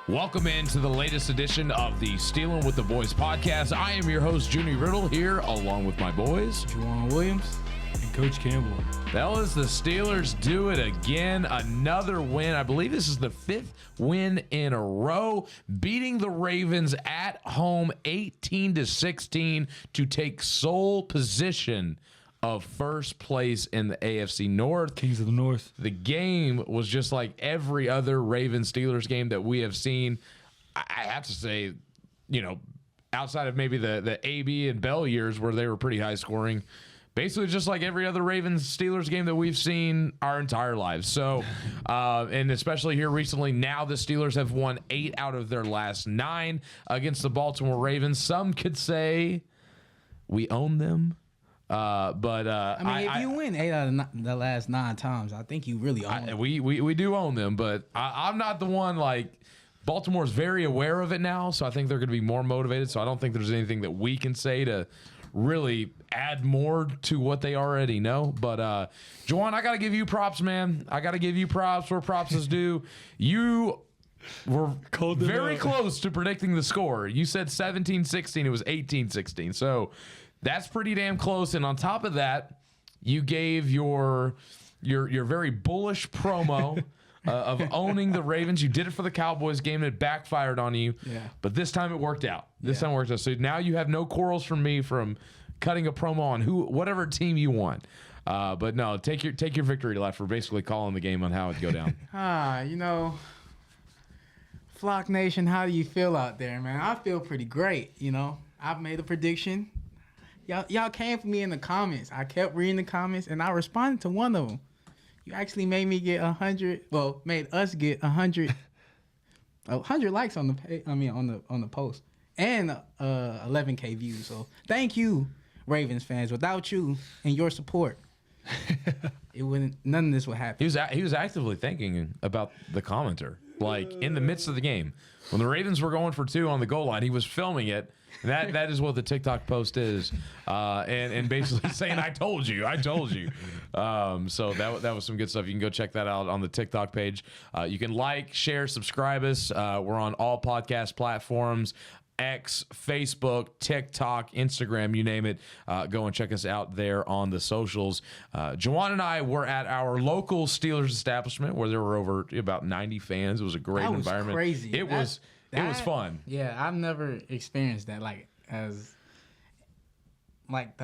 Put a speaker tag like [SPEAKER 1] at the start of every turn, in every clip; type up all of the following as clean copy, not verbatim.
[SPEAKER 1] Welcome into the latest edition of the Steelin' with the Boys podcast. I am your host, Junie Riddle, here along with my boys,
[SPEAKER 2] Juwan Williams and Coach Campbell.
[SPEAKER 1] Fellas, the Steelers do it again. Another win. I believe this is the 5th win in a row, beating the Ravens at home 18-16 to take sole position of first place in the AFC North.
[SPEAKER 2] Kings of the North.
[SPEAKER 1] The game was just like every other Ravens-Steelers game that we have seen. I have to say, you know, outside of maybe the AB and Bell years where they were pretty high scoring, basically just like every other Ravens-Steelers game that we've seen our entire lives. So, and especially here recently, now the Steelers have won 8 out of their last 9 against the Baltimore Ravens. Some could say we own them. But
[SPEAKER 2] if you win 8 out of the last 9 times, I think you really own them.
[SPEAKER 1] We do own them, but I'm not the one. Like, Baltimore's very aware of it now, so I think they're going to be more motivated. So I don't think there's anything that we can say to really add more to what they already know. But Juwan, I got to give you props, man. I got to give you props where props is due. You were very close to predicting the score. You said 17-16. It was 18-16. So that's pretty damn close. And on top of that, you gave your very bullish promo of owning the Ravens. You did it for the Cowboys game, and it backfired on you.
[SPEAKER 2] Yeah.
[SPEAKER 1] But this time it worked out. Time it worked out. So now you have no quarrels from me from cutting a promo on whatever team you want. But no, take your victory lap for basically calling the game on how it go down.
[SPEAKER 2] Flock Nation, how do you feel out there, man? I feel pretty great. I've made a prediction. Y'all came for me in the comments. I kept reading the comments, and I responded to one of them. You actually made me get 100. Well, made us get 100 likes on the page. I mean, on the post, and 11K views. So thank you, Ravens fans. Without you and your support, none of this would happen.
[SPEAKER 1] He was actively thinking about the commenter, like in the midst of the game when the Ravens were going for 2 on the goal line. He was filming it. That is what the TikTok post is, and basically saying I told you. So that was some good stuff. You can go check that out on the TikTok page. You can like, share, subscribe us. We're on all podcast platforms: X, Facebook, TikTok, Instagram, you name it. Go and check us out there on the socials. Juwan and I were at our local Steelers establishment where there were over about 90 fans. It was a great environment.
[SPEAKER 2] Crazy.
[SPEAKER 1] It was fun.
[SPEAKER 2] Yeah, I've never experienced that. It felt like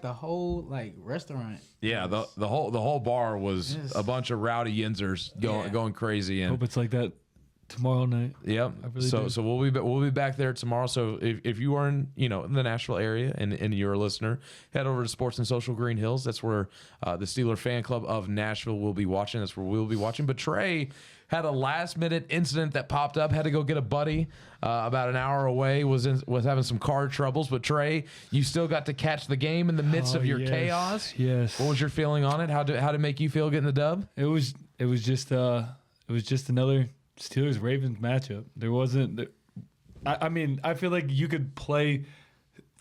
[SPEAKER 2] the whole restaurant.
[SPEAKER 1] Yeah, the whole bar was a bunch of rowdy yinzers going crazy. And
[SPEAKER 2] hope it's like that tomorrow night.
[SPEAKER 1] Yep. So we'll be back there tomorrow. So if you are in the Nashville area and you're a listener, head over to Sports and Social Green Hills. That's where the Steeler Fan Club of Nashville will be watching. That's where we'll be watching. But Trey had a last minute incident that popped up. Had to go get a buddy about an hour away. Was having some car troubles. But Trey, you still got to catch the game in the midst of your chaos.
[SPEAKER 2] Yes.
[SPEAKER 1] What was your feeling on it? How did it make you feel getting the dub?
[SPEAKER 2] It was just another Steelers Ravens matchup. There wasn't. I feel like you could play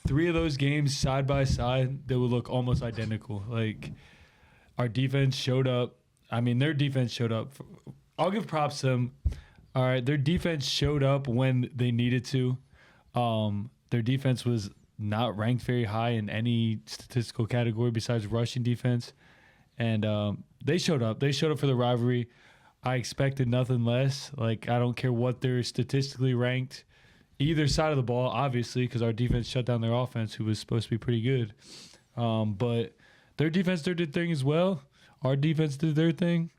[SPEAKER 2] 3 of those games side by side. They would look almost identical. Like, our defense showed up. Their defense showed up. I'll give props to them. All right, their defense showed up when they needed to. Their defense was not ranked very high in any statistical category besides rushing defense, and they showed up. They showed up for the rivalry. I expected nothing less. Like, I don't care what they're statistically ranked, either side of the ball, obviously, because our defense shut down their offense, who was supposed to be pretty good. But their defense did their thing as well. Our defense did their thing.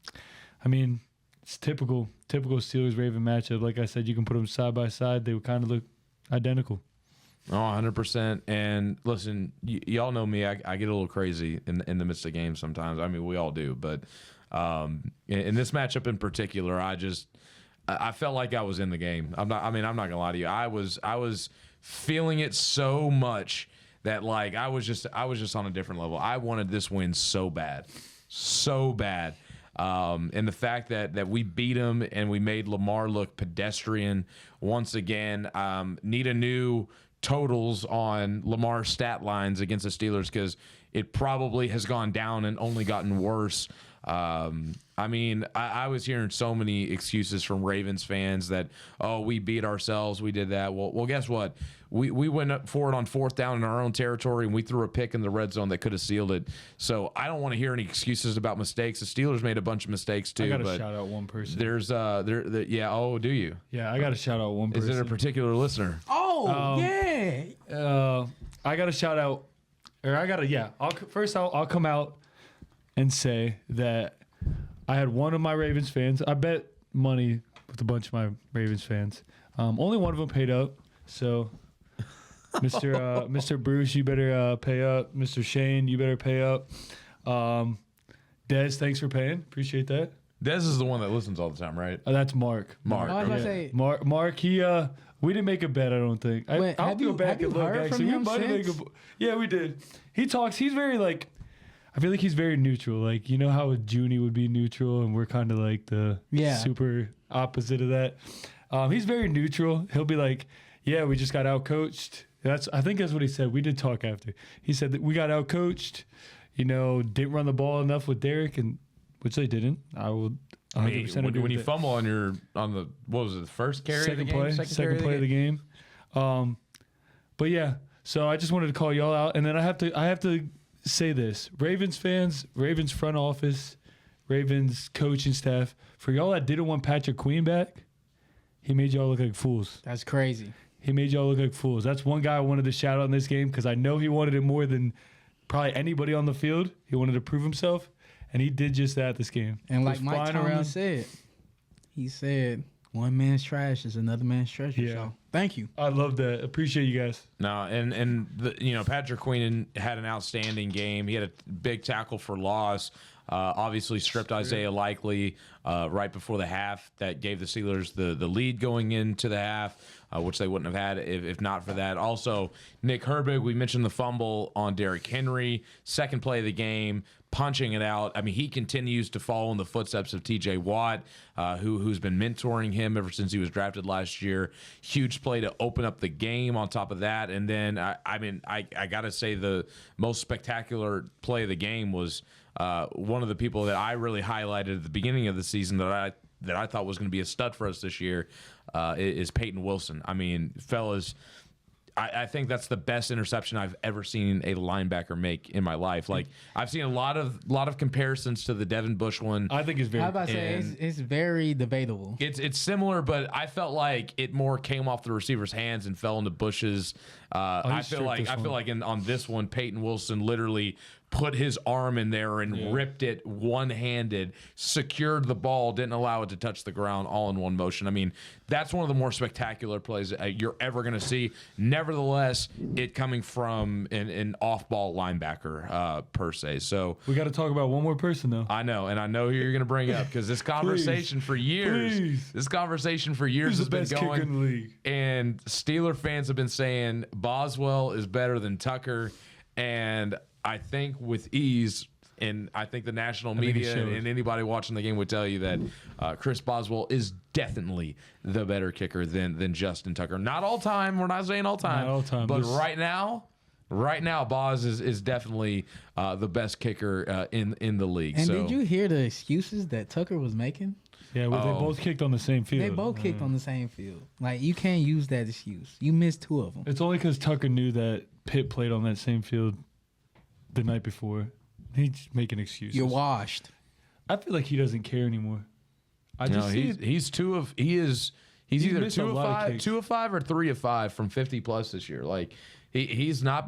[SPEAKER 2] It's typical Steelers-Raven matchup. Like I said, you can put them side by side. They would kind of look identical.
[SPEAKER 1] Oh, 100%. And listen, y'all know me. I get a little crazy in the midst of games sometimes. We all do. But in this matchup in particular, I felt like I was in the game. I'm not gonna lie to you. I was feeling it so much that I was just on a different level. I wanted this win so bad. And the fact that we beat him and we made Lamar look pedestrian once again. Need a new totals on Lamar's stat lines against the Steelers because it probably has gone down and only gotten worse I mean, I was hearing so many excuses from Ravens fans that, oh, we beat ourselves, we did that. Well, guess what? We went up for it on 4th down in our own territory, and we threw a pick in the red zone that could have sealed it. So I don't want to hear any excuses about mistakes. The Steelers made a bunch of mistakes too.
[SPEAKER 2] I got to shout out one person.
[SPEAKER 1] There's yeah. Oh, do you?
[SPEAKER 2] Yeah, I got to shout out one person.
[SPEAKER 1] Is it a particular listener?
[SPEAKER 3] Oh, yeah.
[SPEAKER 2] I got to shout out, or I got to, yeah. I'll come out and say that I had one of my Ravens fans. I bet money with a bunch of my Ravens fans. Only one of them paid up. So, Mr. Bruce, you better pay up. Mr. Shane, you better pay up. Des, thanks for paying. Appreciate that.
[SPEAKER 1] Des is the one that listens all the time, right?
[SPEAKER 2] That's Mark.
[SPEAKER 1] Mark.
[SPEAKER 3] I was about to
[SPEAKER 1] Okay.
[SPEAKER 3] say,
[SPEAKER 2] Mark, he we didn't make a bet, I don't think.
[SPEAKER 3] Wait,
[SPEAKER 2] I'll
[SPEAKER 3] have
[SPEAKER 2] go
[SPEAKER 3] you-
[SPEAKER 2] back
[SPEAKER 3] have you
[SPEAKER 2] and look.
[SPEAKER 3] heard from
[SPEAKER 2] Actually, we
[SPEAKER 3] him
[SPEAKER 2] might have made
[SPEAKER 3] since?
[SPEAKER 2] yeah, we did. He talks. He's very like. I feel like he's very neutral. Like, you know how Junie would be neutral, and we're kind of like the super opposite of that. He's very neutral. He'll be like, "Yeah, we just got outcoached." I think that's what he said. We did talk after. He said that we got outcoached. You know, didn't run the ball enough with Derek, and which they didn't. I will.
[SPEAKER 1] I mean,
[SPEAKER 2] 100% agree
[SPEAKER 1] when
[SPEAKER 2] with
[SPEAKER 1] you
[SPEAKER 2] that.
[SPEAKER 1] fumble on the what was it, the first carry of the
[SPEAKER 2] second
[SPEAKER 1] game?
[SPEAKER 2] play, second play of the game. But yeah, so I just wanted to call y'all out, and then I have to say this: Ravens fans, Ravens front office, Ravens coaching staff, for y'all that didn't want Patrick Queen back, he made y'all look like fools.
[SPEAKER 3] that's crazy.
[SPEAKER 2] He made y'all look like fools. That's one guy I wanted to shout out in this game because I know he wanted it more than probably anybody on the field. He wanted to prove himself, and he did just that this game.
[SPEAKER 3] And like
[SPEAKER 2] Was
[SPEAKER 3] Mike
[SPEAKER 2] flying
[SPEAKER 3] Tomlin said, he said, one man's trash is another man's treasure.
[SPEAKER 2] Yeah.
[SPEAKER 3] So thank you.
[SPEAKER 2] I love that. Appreciate you guys.
[SPEAKER 1] No, and Patrick Queen had an outstanding game. He had a big tackle for loss. Obviously stripped Isaiah Likely right before the half. That gave the Steelers the lead going into the half, which they wouldn't have had if not for that. Also, Nick Herbig, we mentioned the fumble on Derrick Henry. Second play of the game, punching it out. I mean, he continues to follow in the footsteps of T.J. Watt, who's been mentoring him ever since he was drafted last year. Huge play to open up the game on top of that. And then, I got to say the most spectacular play of the game was one of the people that I really highlighted at the beginning of the season that I thought was going to be a stud for us this year is Peyton Wilson. I mean, fellas, I think that's the best interception I've ever seen a linebacker make in my life. Like, I've seen a lot of comparisons to the Devin Bush one.
[SPEAKER 2] I think it's very.
[SPEAKER 3] I was about to say,
[SPEAKER 1] And
[SPEAKER 3] it's very debatable.
[SPEAKER 1] It's similar, but I felt like it more came off the receiver's hands and fell into Bushes. I feel like on this one, Peyton Wilson literally put his arm in there and ripped it one-handed, secured the ball, didn't allow it to touch the ground, all in one motion. I mean, that's one of the more spectacular plays you're ever going to see. Nevertheless, it coming from an off-ball linebacker per se. So
[SPEAKER 2] We got to talk about one more person though.
[SPEAKER 1] I know, and I know who you're going to bring up because this conversation for years,
[SPEAKER 2] Please.
[SPEAKER 1] has
[SPEAKER 2] Who's the
[SPEAKER 1] been
[SPEAKER 2] best kicker
[SPEAKER 1] going,
[SPEAKER 2] in the league?
[SPEAKER 1] and Steeler fans have been saying Boswell is better than Tucker, and I think with ease, and I think the national
[SPEAKER 2] think it
[SPEAKER 1] media
[SPEAKER 2] shows.
[SPEAKER 1] and anybody watching the game would tell you that Chris Boswell is definitely the better kicker than Justin Tucker. Not all time. We're not saying all time.
[SPEAKER 2] Not all time.
[SPEAKER 1] But
[SPEAKER 2] This-
[SPEAKER 1] right now, Boz is definitely the best kicker in the league.
[SPEAKER 3] And
[SPEAKER 1] so.
[SPEAKER 3] did you hear the excuses that Tucker was making?
[SPEAKER 2] Yeah, well,
[SPEAKER 1] Oh.
[SPEAKER 2] they both kicked on the same field.
[SPEAKER 3] They both kicked on the same field. Like, you can't use that excuse. You missed two of them.
[SPEAKER 2] It's only because Tucker knew that Pitt played on that same field the night before. He's making excuses.
[SPEAKER 3] You're washed.
[SPEAKER 2] I feel like he doesn't care anymore. I
[SPEAKER 1] No,
[SPEAKER 2] just see
[SPEAKER 1] he's either
[SPEAKER 2] missed a
[SPEAKER 1] 2 of
[SPEAKER 2] lot of
[SPEAKER 1] 5,
[SPEAKER 2] kicks.
[SPEAKER 1] 2 of 5, or 3 of 5 from 50 plus this year. Like he's not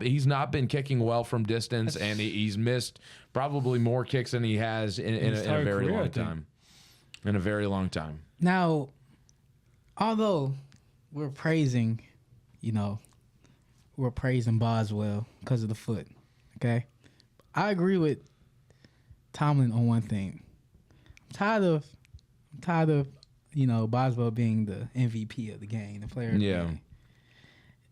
[SPEAKER 1] been kicking well from distance, and he's missed probably more kicks than he has in
[SPEAKER 2] his
[SPEAKER 1] a
[SPEAKER 2] entire
[SPEAKER 1] very
[SPEAKER 2] career, I
[SPEAKER 1] long
[SPEAKER 2] think.
[SPEAKER 1] time. In a very long time.
[SPEAKER 3] Now, although we're praising, we're praising Boswell because of the foot, okay? I agree with Tomlin on one thing. I'm tired of Boswell being the MVP of the game, the player of the game.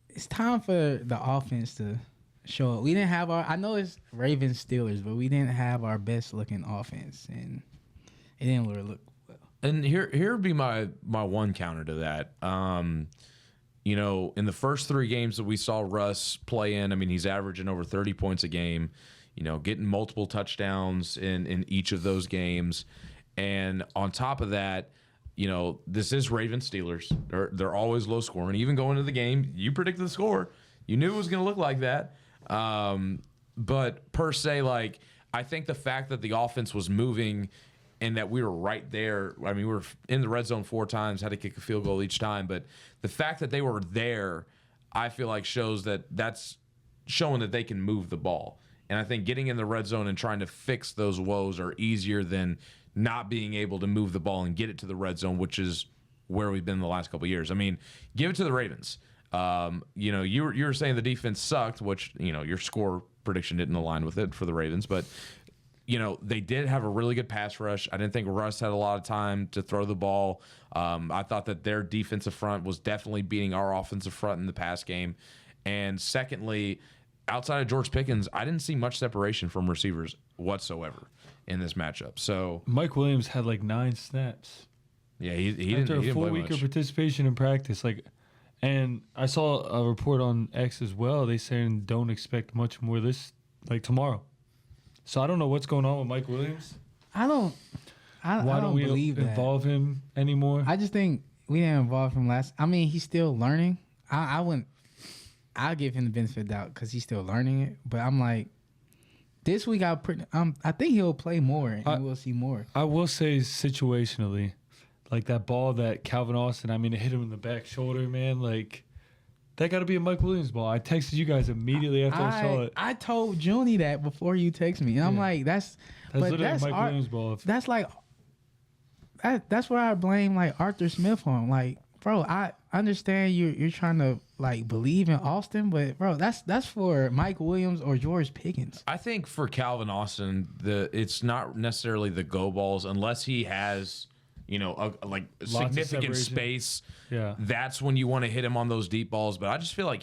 [SPEAKER 3] It's time for the offense to show up. We didn't have I know it's Ravens Steelers, but we didn't have our best looking offense, and it didn't really look well.
[SPEAKER 1] And here would be my one counter to that. In the first 3 games that we saw Russ play in, I mean, he's averaging over 30 points a game. getting multiple touchdowns in each of those games. And on top of that, this is Ravens Steelers. They're always low scoring. Even going into the game, you predicted the score. You knew it was going to look like that. But per se, like, I think the fact that the offense was moving and that we were right there. I mean, we were in the red zone 4 times, had to kick a field goal each time. But the fact that they were there, I feel like shows that that's showing that they can move the ball. And I think getting in the red zone and trying to fix those woes are easier than not being able to move the ball and get it to the red zone, which is where we've been the last couple of years. I mean, give it to the Ravens. You were saying the defense sucked, which, your score prediction didn't align with it for the Ravens, but they did have a really good pass rush. I didn't think Russ had a lot of time to throw the ball. I thought that their defensive front was definitely beating our offensive front in the pass game. And secondly, outside of George Pickens, I didn't see much separation from receivers whatsoever in this matchup. So
[SPEAKER 2] Mike Williams had like 9 snaps.
[SPEAKER 1] Yeah, he
[SPEAKER 2] after
[SPEAKER 1] didn't
[SPEAKER 2] a full
[SPEAKER 1] play
[SPEAKER 2] week
[SPEAKER 1] much.
[SPEAKER 2] of participation in practice. And I saw a report on X as well. They saying don't expect much more tomorrow. So I don't know what's going on with Mike Williams.
[SPEAKER 3] I don't
[SPEAKER 2] we
[SPEAKER 3] believe that.
[SPEAKER 2] involve him anymore?
[SPEAKER 3] I just think we didn't involve him last. I mean, he's still learning. I'll give him the benefit of the doubt because he's still learning it. But I'm like, this week I think he'll play more and we'll see more.
[SPEAKER 2] I will say situationally, like that ball that Calvin Austin, it hit him in the back shoulder, man. Like, that got to be a Mike Williams ball. I texted you guys immediately after I saw it.
[SPEAKER 3] I told Junie that before you text me. And I'm like, that's
[SPEAKER 2] literally a Mike Williams ball.
[SPEAKER 3] That's like, that's where I blame like Arthur Smith on. Like, bro, I understand you're trying to like believe in Austin, but bro, that's for Mike Williams or George Pickens.
[SPEAKER 1] I think for Calvin Austin, it's not necessarily the go balls unless he has, significant space.
[SPEAKER 2] Yeah,
[SPEAKER 1] that's when you want to hit him on those deep balls. But I just feel like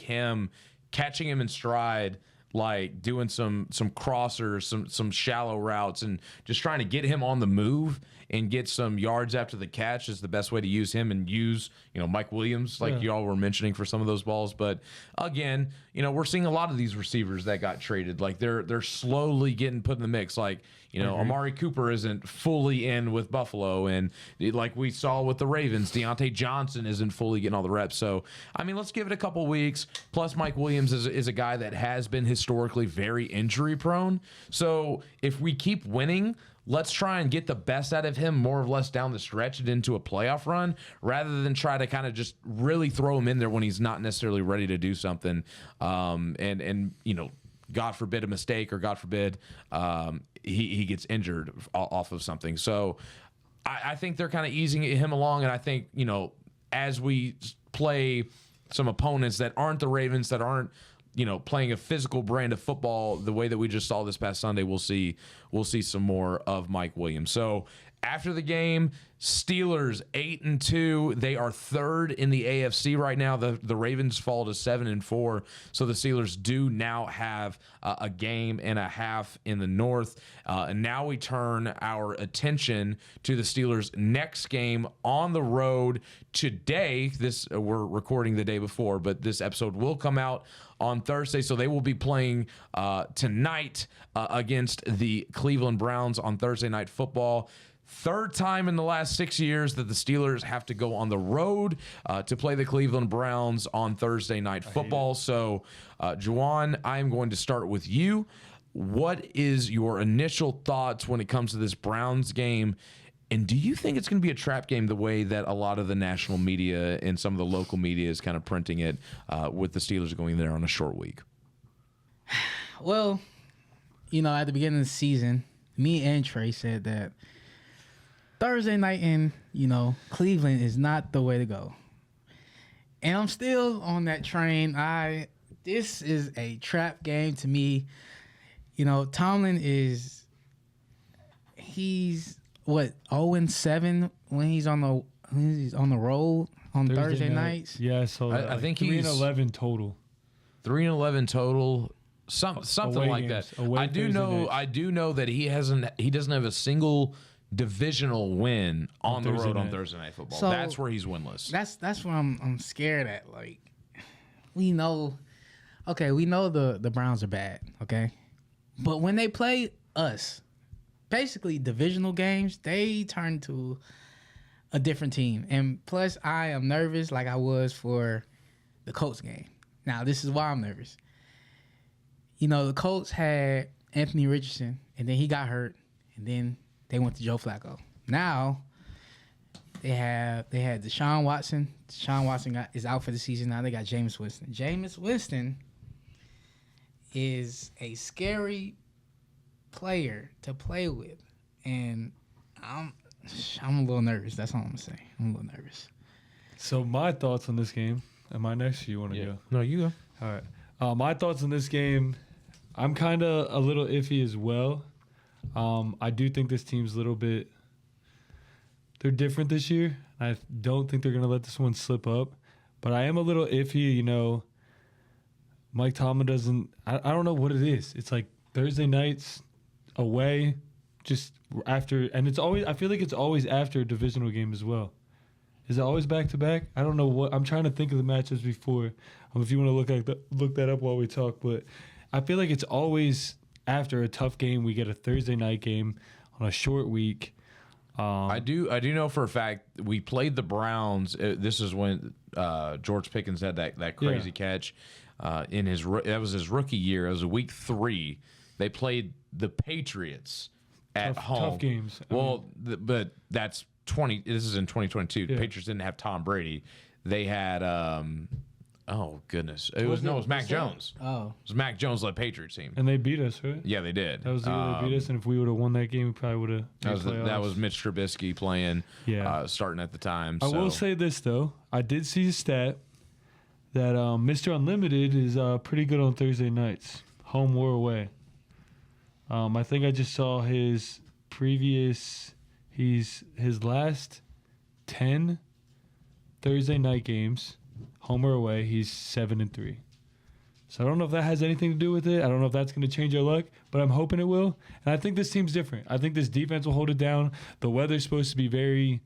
[SPEAKER 1] catching him in stride, like doing some crossers, some shallow routes, and just trying to get him on the move and get some yards after the catch is the best way to use him and use, Mike Williams, like y'all were mentioning for some of those balls. But again, we're seeing a lot of these receivers that got traded. Like they're slowly getting put in the mix. Like, Amari Cooper isn't fully in with Buffalo. And like we saw with the Ravens, Deontay Johnson isn't fully getting all the reps. So, let's give it a couple weeks. Plus, Mike Williams is a guy that has been historically very injury prone. So if we keep winning, let's try and get the best out of him more or less down the stretch and into a playoff run rather than try to kind of just really throw him in there when he's not necessarily ready to do something. God forbid a mistake or God forbid he gets injured off of something. So I think they're kind of easing him along. And I think, as we play some opponents that aren't the Ravens, that aren't, playing a physical brand of football the way that we just saw this past Sunday, we'll see some more of Mike Williams. So after the game, Steelers 8-2. They are 3rd in the AFC right now. The Ravens fall to 7-4. So the Steelers do now have a game and a half in the North. And now we turn our attention to the Steelers' next game on the road today. We're recording the day before, but this episode will come out on Thursday. So they will be playing tonight against the Cleveland Browns on Thursday Night Football. 3rd time in the last 6 years that the Steelers have to go on the road to play the Cleveland Browns on Thursday Night Football. So, Juwan, I'm going to start with you. What is your initial thoughts when it comes to this Browns game? And do you think it's going to be a trap game the way that a lot of the national media and some of the local media is kind of printing it with the Steelers going there on a short week?
[SPEAKER 3] Well, at the beginning of the season, me and Trey said that Thursday night in, Cleveland is not the way to go. And I'm still on that train. This is a trap game to me. Tomlin he's 0-7 when he's on the road on Thursday nights.
[SPEAKER 2] Yeah, so
[SPEAKER 1] I think
[SPEAKER 2] 3-11 total.
[SPEAKER 1] 3-11 total. Something
[SPEAKER 2] away
[SPEAKER 1] like
[SPEAKER 2] games,
[SPEAKER 1] that. I do know that he doesn't have a single divisional win on the road on Thursday Night Football. So that's where he's winless.
[SPEAKER 3] That's where I'm scared at. Like, we know the Browns are bad, okay? But when they play us, basically divisional games, they turn to a different team. And plus, I am nervous like I was for the Colts game. Now, this is why I'm nervous. You know, the Colts had Anthony Richardson, and then he got hurt, and then they went to Joe Flacco. Now, they had Deshaun Watson. Deshaun Watson is out for the season. Now they got Jameis Winston. Jameis Winston is a scary player to play with, and I'm a little nervous. That's all I'm gonna say. I'm a little nervous.
[SPEAKER 2] So my thoughts on this game. Am I next? Or you want to go?
[SPEAKER 1] No, you go.
[SPEAKER 2] All right. My thoughts on this game. I'm kind of a little iffy as well. I do think this team's a little bit. They're different this year. I don't think they're gonna let this one slip up. But I am a little iffy. You know, Mike Tomlin doesn't. I don't know what it is. It's like Thursday nights away, just after, and it's always. I feel like it's always after a divisional game as well. Is it always back to back? I don't know what. I'm trying to think of the matches before. If you want to look that up while we talk, but I feel like it's always after a tough game. We get a Thursday night game on a short week.
[SPEAKER 1] I do know for a fact we played the Browns. This is when George Pickens had that crazy catch in that was his rookie year. It was week 3. They played the Patriots at home.
[SPEAKER 2] Tough games.
[SPEAKER 1] But that's 20. This is in 2022. The Patriots didn't have Tom Brady. They had oh goodness, it was Mac Jones.
[SPEAKER 3] Oh,
[SPEAKER 1] it was Mac Jones led Patriots team,
[SPEAKER 2] and they beat us, right?
[SPEAKER 1] Yeah, they did.
[SPEAKER 2] That was the year they beat us, and if we would have won that game, we probably would have.
[SPEAKER 1] That was Mitch Trubisky playing, starting at the time.
[SPEAKER 2] I will say this though, I did see a stat that Mr. Unlimited is pretty good on Thursday nights, home or away. I think I just saw his previous. His last 10 Thursday night games, home or away, he's 7-3. So I don't know if that has anything to do with it. I don't know if that's going to change our luck, but I'm hoping it will. And I think this team's different. I think this defense will hold it down. The weather's supposed to be very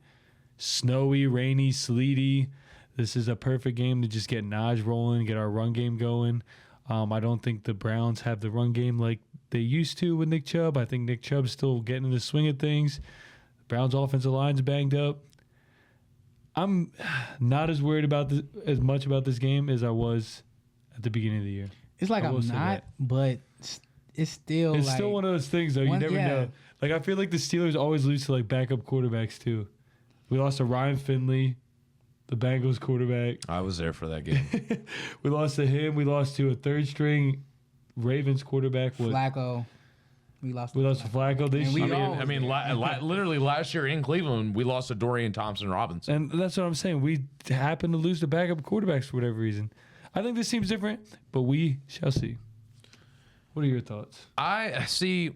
[SPEAKER 2] snowy, rainy, sleety. This is a perfect game to just get Najee rolling, get our run game going. I don't think the Browns have the run game like they used to with Nick Chubb. I think Nick Chubb's still getting in the swing of things. Browns' offensive line's banged up. I'm not as worried about as much about this game as I was at the beginning of the year.
[SPEAKER 3] It's like I'm not, but it's still.
[SPEAKER 2] It's still one of those things though. You never know. Like I feel like the Steelers always lose to like backup quarterbacks too. We lost to Ryan Finley, the Bengals quarterback.
[SPEAKER 1] I was there for that game.
[SPEAKER 2] We lost to him. We lost to a third string Ravens quarterback.
[SPEAKER 3] Flacco. We lost to
[SPEAKER 2] Flacco this year.
[SPEAKER 1] Literally last year in Cleveland, we lost to Dorian Thompson-Robinson.
[SPEAKER 2] And that's what I'm saying. We happened to lose to backup quarterbacks for whatever reason. I think this seems different, but we shall see. What are your thoughts?
[SPEAKER 1] I see.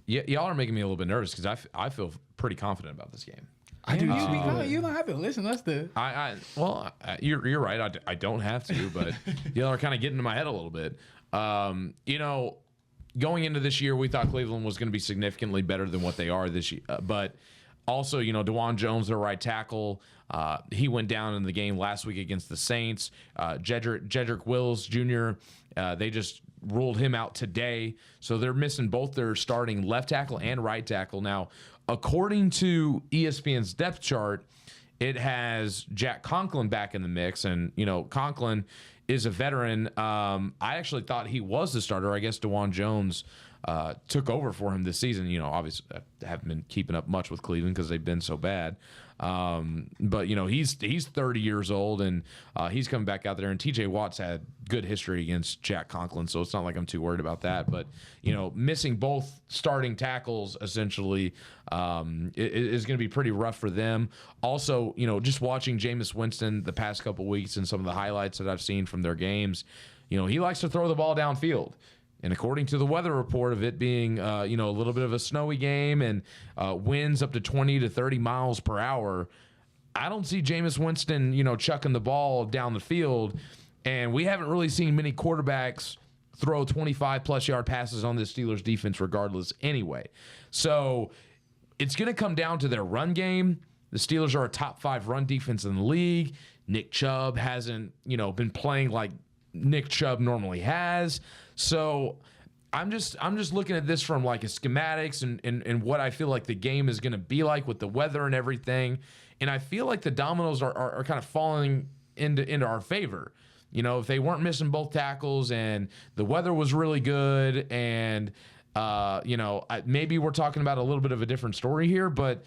[SPEAKER 1] Y'all are making me a little bit nervous because I feel pretty confident about this game.
[SPEAKER 2] I do.
[SPEAKER 3] You don't have to listen. That's the.
[SPEAKER 1] You're right. I don't have to, but y'all are kind of getting in my head a little bit. Going into this year, we thought Cleveland was going to be significantly better than what they are this year. But also, DeJuan Jones, their right tackle, he went down in the game last week against the Saints. Jedrick Wills Jr., they just ruled him out today. So they're missing both their starting left tackle and right tackle. Now, according to ESPN's depth chart, it has Jack Conklin back in the mix. And, Conklin is a veteran. I actually thought he was the starter. I guess DeJuan Jones took over for him this season. Obviously, I haven't been keeping up much with Cleveland because they've been so bad. But he's 30 years old, and he's coming back out there. And T.J. Watt's had good history against Jack Conklin, so it's not like I'm too worried about that. But missing both starting tackles essentially is going to be pretty rough for them. Also, just watching Jameis Winston the past couple weeks and some of the highlights that I've seen from their games, he likes to throw the ball downfield. And according to the weather report of it being, a little bit of a snowy game and winds up to 20 to 30 miles per hour, I don't see Jameis Winston, chucking the ball down the field. And we haven't really seen many quarterbacks throw 25-plus yard passes on the Steelers defense regardless anyway. So it's going to come down to their run game. The Steelers are a top 5 run defense in the league. Nick Chubb hasn't, been playing like Nick Chubb normally has. So I'm just looking at this from like a schematics and what I feel like the game is going to be like with the weather and everything. And I feel like the dominoes are kind of falling into our favor. You know, if they weren't missing both tackles and the weather was really good and, you know, maybe we're talking about a little bit of a different story here, but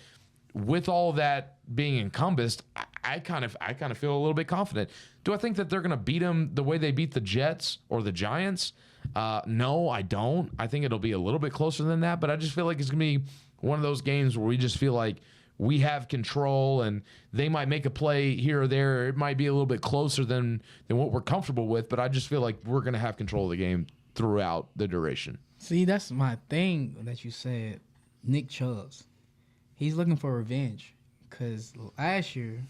[SPEAKER 1] with all that being encompassed, I kind of feel a little bit confident. Do I think that they're going to beat them the way they beat the Jets or the Giants? No, I don't. I think it'll be a little bit closer than that, but I just feel like it's going to be one of those games where we just feel like we have control and they might make a play here or there. It might be a little bit closer than what we're comfortable with, but I just feel like we're going to have control of the game throughout the duration.
[SPEAKER 3] See, that's my thing that you said, Nick Chubb's. He's looking for revenge because last year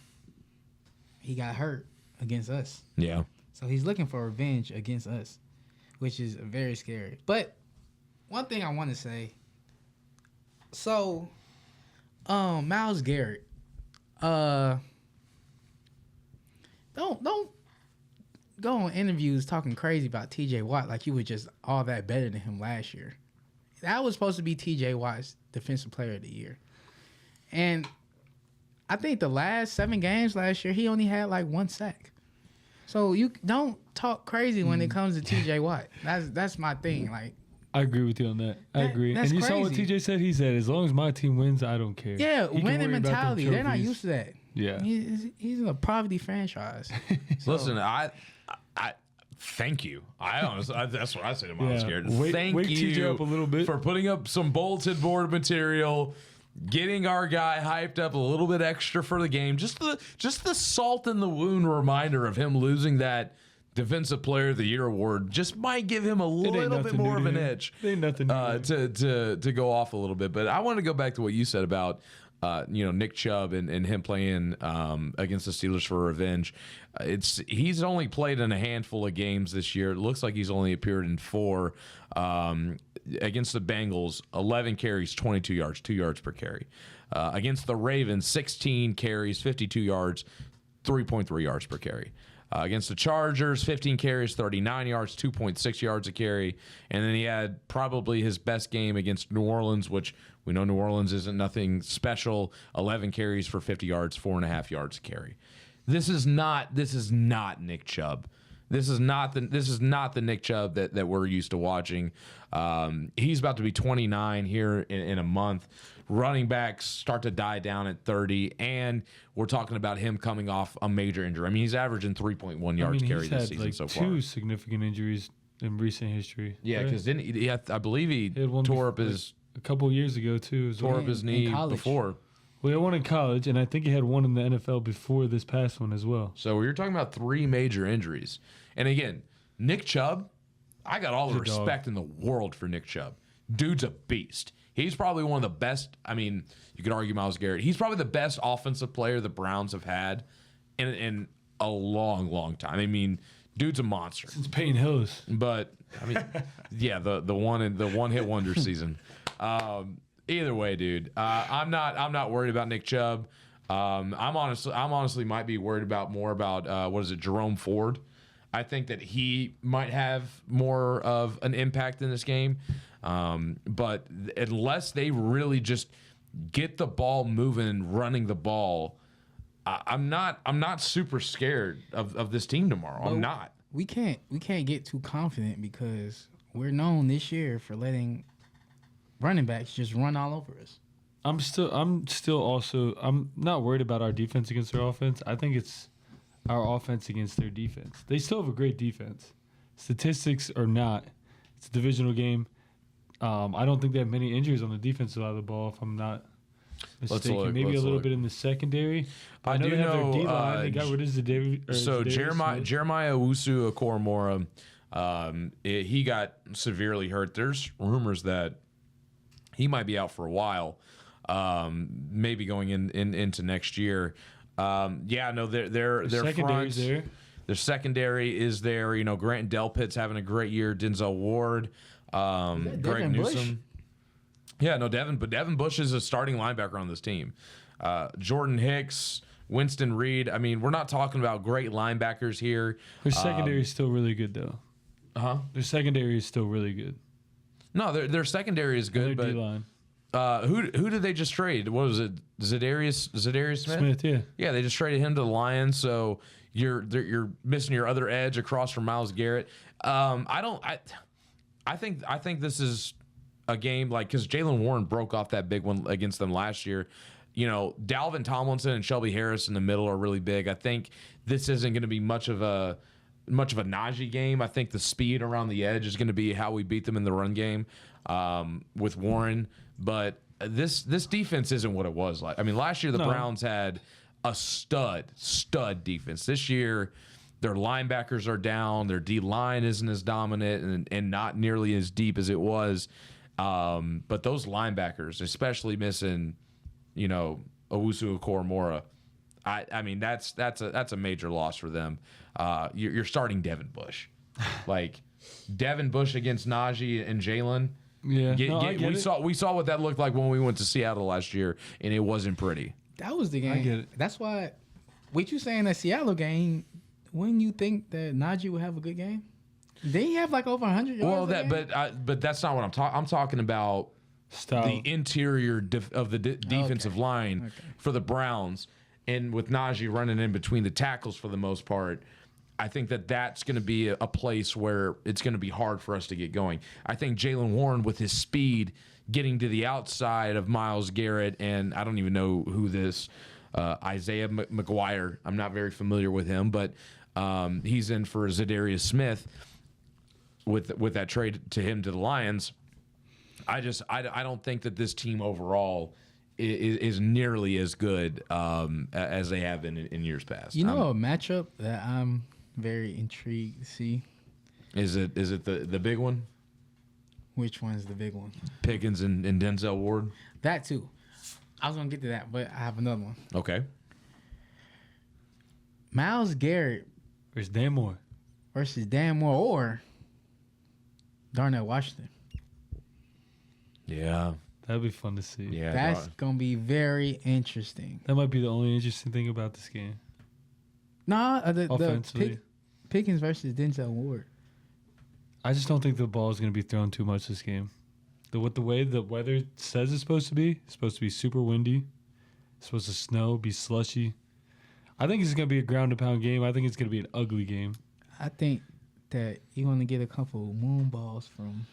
[SPEAKER 3] he got hurt against us.
[SPEAKER 1] Yeah.
[SPEAKER 3] So he's looking for revenge against us, which is very scary. But one thing I want to say, so Myles Garrett, don't go on interviews talking crazy about TJ Watt like you were just all that better than him last year. That was supposed to be TJ Watt's Defensive Player of the Year. And I think the last 7 games last year, he only had like 1 sack. So you don't talk crazy when it comes to TJ Watt. That's my thing. Like,
[SPEAKER 2] I agree with you on that. I agree. And you saw what TJ said? He said, as long as my team wins, I don't care.
[SPEAKER 3] Yeah,
[SPEAKER 2] He can
[SPEAKER 3] winning
[SPEAKER 2] worry about them
[SPEAKER 3] mentality. They're not
[SPEAKER 2] trophies.
[SPEAKER 3] used to that.
[SPEAKER 2] Yeah.
[SPEAKER 3] He's in a poverty franchise.
[SPEAKER 1] Listen, I thank you. That's what I say to Myles Garrett. Thank
[SPEAKER 2] Wake
[SPEAKER 1] you
[SPEAKER 2] TJ up a little bit.
[SPEAKER 1] for putting up some bulletin board material, getting our guy hyped up a little bit extra for the game. Just the salt in the wound reminder of him losing that Defensive Player of the Year award just might give him a little bit more of an edge
[SPEAKER 2] It ain't nothing new.
[SPEAKER 1] to go off a little bit. But I want to go back to what you said about Nick Chubb and him playing against the Steelers for revenge. He's only played in a handful of games this year. It looks like he's only appeared in 4. Against the Bengals, 11 carries, 22 yards, 2 yards per carry. Against the Ravens, 16 carries, 52 yards, 3.3 yards per carry. Against the Chargers, 15 carries, 39 yards, 2.6 yards a carry. And then he had probably his best game against New Orleans, which we know New Orleans isn't nothing special. 11 carries for 50 yards, 4.5 yards a carry. This is not Nick Chubb. This is not the Nick Chubb that we're used to watching. He's about to be 29 here in a month. Running backs start to die down at 30, and we're talking about him coming off a major injury. I mean, he's averaging 3.1 yards carry this season
[SPEAKER 2] like
[SPEAKER 1] so far.
[SPEAKER 2] 2 significant injuries in recent history.
[SPEAKER 1] Yeah, because
[SPEAKER 2] right?
[SPEAKER 1] I believe he tore up his
[SPEAKER 2] a couple of years ago too.
[SPEAKER 1] tore up his knee before.
[SPEAKER 2] Well, he had one in college, and I think he had one in the NFL before this past one as well.
[SPEAKER 1] So you're talking about 3 major injuries. And again, Nick Chubb, I got all the respect in the world for Nick Chubb. Dude's a beast. He's probably one of the best. I mean, you could argue Myles Garrett. He's probably the best offensive player the Browns have had in a long, long time. I mean, dude's a monster.
[SPEAKER 2] Since Peyton Hillis.
[SPEAKER 1] But I mean, yeah, the one hit wonder season. Either way, dude, I'm not worried about Nick Chubb. I'm honestly might be worried more about Jerome Ford. I think that he might have more of an impact in this game. But unless they really just get the ball moving, running the ball, I'm not super scared of this team tomorrow. I'm not.
[SPEAKER 3] We can't get too confident because we're known this year for letting running backs just run all over us.
[SPEAKER 2] I'm not worried about our defense against their offense. I think it's our offense against their defense. They still have a great defense. Statistics or not, it's a divisional game. I don't think they have many injuries on the defensive side of the ball, if I'm not mistaken. Maybe a little bit in the secondary.
[SPEAKER 1] I do
[SPEAKER 2] they have
[SPEAKER 1] know
[SPEAKER 2] their D-line. They got rid of
[SPEAKER 1] Jeremiah Owusu-Okoromora, he got severely hurt. There's rumors that he might be out for a while, maybe going into next year. Their
[SPEAKER 2] secondary's there.
[SPEAKER 1] Their secondary is there. You know, Grant Delpit's having a great year. Denzel Ward, Greg Newsome. Yeah, no, Devin Bush is a starting linebacker on this team. Jordan Hicks, Winston Reed. I mean, we're not talking about great linebackers here.
[SPEAKER 2] Their secondary is still really good, though. Their secondary is still really good.
[SPEAKER 1] No, their secondary is good,
[SPEAKER 2] Their
[SPEAKER 1] but
[SPEAKER 2] D-line.
[SPEAKER 1] who did they just trade? What was it? Zadarius Smith?
[SPEAKER 2] Yeah.
[SPEAKER 1] Yeah, they just traded him to the Lions, so you're missing your other edge across from Myles Garrett. I think this is a game because Jalen Warren broke off that big one against them last year. Dalvin Tomlinson and Shelby Harris in the middle are really big. I think this isn't going to be much of a Najee game. I think the speed around the edge is going to be how we beat them in the run game with Warren. But this defense isn't what it was like. I mean, last year the Browns had a stud defense. This year, their linebackers are down. Their D-line isn't as dominant and not nearly as deep as it was. But those linebackers, especially missing, Owusu Okoromora, I mean that's a major loss for them. You're starting Devin Bush, Devin Bush against Najee and Jalen.
[SPEAKER 2] Yeah,
[SPEAKER 1] we saw what that looked like when we went to Seattle last year, and it wasn't pretty.
[SPEAKER 3] That was the game.
[SPEAKER 2] I get it.
[SPEAKER 3] That's why, with you saying that Seattle game, wouldn't you think that Najee would have a good game? Did he have over 100 yards?
[SPEAKER 1] Well, but that's not what I'm talking. I'm talking about
[SPEAKER 2] Style.
[SPEAKER 1] the interior of the defensive line for the Browns, and with Najee running in between the tackles for the most part. I think that's going to be a place where it's going to be hard for us to get going. I think Jalen Warren, with his speed, getting to the outside of Myles Garrett, and I don't even know who this Isaiah McGuire. I'm not very familiar with him, but he's in for Zadarius Smith with that trade to him to the Lions. I don't think that this team overall is nearly as good as they have been in years past.
[SPEAKER 3] A matchup that I'm very intrigued to see.
[SPEAKER 1] Is it the big one?
[SPEAKER 3] Which one's the big one?
[SPEAKER 1] Pickens and Denzel Ward?
[SPEAKER 3] That too. I was going to get to that, but I have another one.
[SPEAKER 1] Okay.
[SPEAKER 3] Myles Garrett
[SPEAKER 2] versus Dan Moore
[SPEAKER 3] or Darnell Washington.
[SPEAKER 1] Yeah.
[SPEAKER 2] That'd be fun to see.
[SPEAKER 1] Yeah.
[SPEAKER 3] That's going to be very interesting.
[SPEAKER 2] That might be the only interesting thing about this game.
[SPEAKER 3] The Pickens versus Denzel Ward.
[SPEAKER 2] I just don't think the ball is going to be thrown too much this game. The way the weather says it's supposed to be super windy. It's supposed to snow, be slushy. I think it's going to be a ground and pound game. I think it's going to be an ugly game.
[SPEAKER 3] I think that you're going to get a couple moon balls from